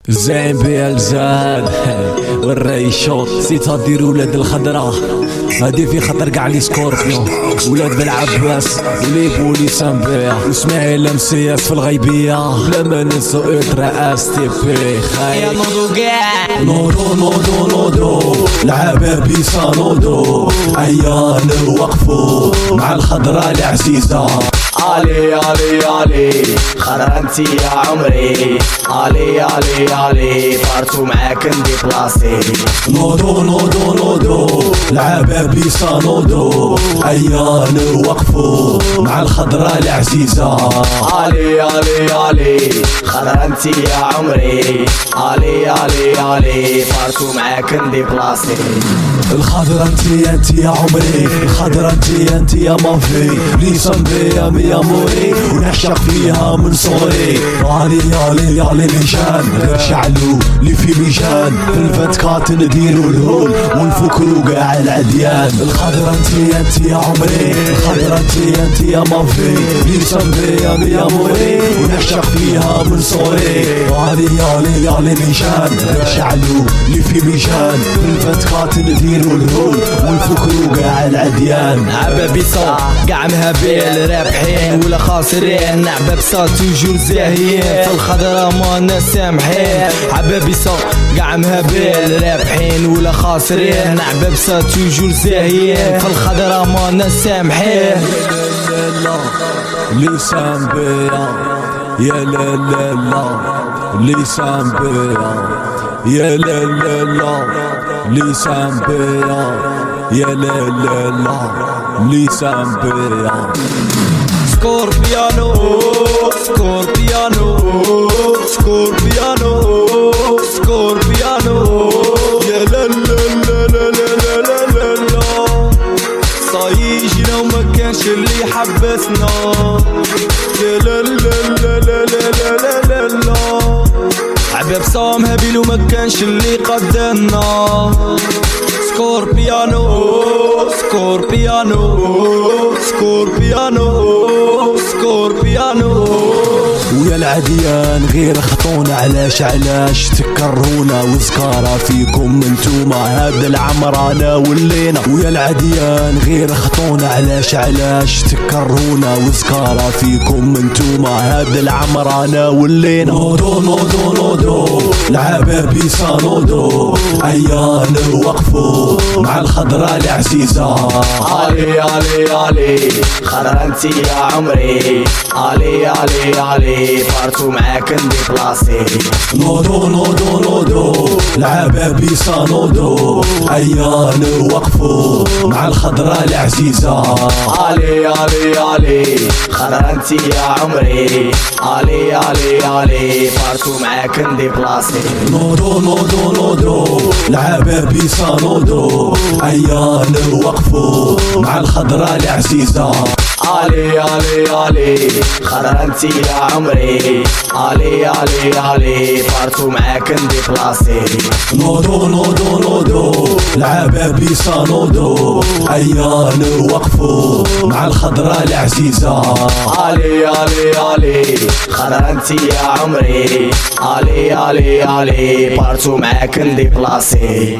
زين بالزاد والريشوط سيتها دير ولاد الخضرا هادي في خطر قاع لي سكوربيون ولاد بالعباس وليبولي سامبيا واسماعيل مسياس في الغيبية بلا ما ننسو اترا اس تي بي يا نوضو قاع نوضو العبابي صانودو عيان وقفو مع الخضرا العزيزة علي خضرا انتي يا عمري علي فارتو معاك ندي بلاصتي نوضو العبابي صانودو عيان وقفو مع الخضرا العزيزة علي خضرا انتي يا عمري علي فارتو معاك ندي بلاصتي الخضرا انتي يا عمري الخضرا انتي يا مافي ليسان بيا ميا موري ونعشق فيها من صغري علي ميجان غير شعلو لي في ميجان في الفتكات نديرو الهول ونفكرو قاع العديان الخضرا انتي يا عمري الخضرا انتي يا مافي ليسان بيا ميا موري ونعشق فيها من صغري علي ميجان غير شعلو لي في ميجان في الفتكات نديرو الهول ونفكرو قاع العديان عبابي صوت قاع مهابيل رابحين ولا خاسرين عباب صوت توجور زاهيين في الخضرا مانا سامحين عبابي صوت قاع مهابيل رابحين ولا خاسرين عباب صوت توجور زاهيين في الخضرا مانا سامحين لسان بيا يا لا لسان بيا يا لا لسان بيا يا لا لسان بيا سكوربيانو يا لا صايجنا وما كانش اللي حبسنا يا لا عباب صام هابيل وما كانش اللي قدرنا سكوربيانو ويا العديان غير خطونا علاش تكرونا وزكارة فيكم انتوما هذا العمر انا ولينا ويا العديان غير خطونا علاش تكرونا وزكارة فيكم انتوما هذا العمر انا ولينا نوضو العبابي صانودو عيان وقفو مع الخضرا العزيزة علي خضرا انتي يا عمري علي فارتو معاك ندي بلاصتي نوضو العبابي صانودو عيان وقفو مع الخضرا العزيزة علي خضرا انتي يا عمري علي فارتو معاك ندي بلاصتي نوضو العبابي صانودو عيان وقفو مع الخضرا العزيزة علي خضرا انتي يا عمري علي فارتو معاك ندي بلاصتي نوضو العبابي صانودو عيان وقفو مع الخضرا العزيزة علي خضرا انتي يا عمري علي فارتو معاك ندي بلاصتي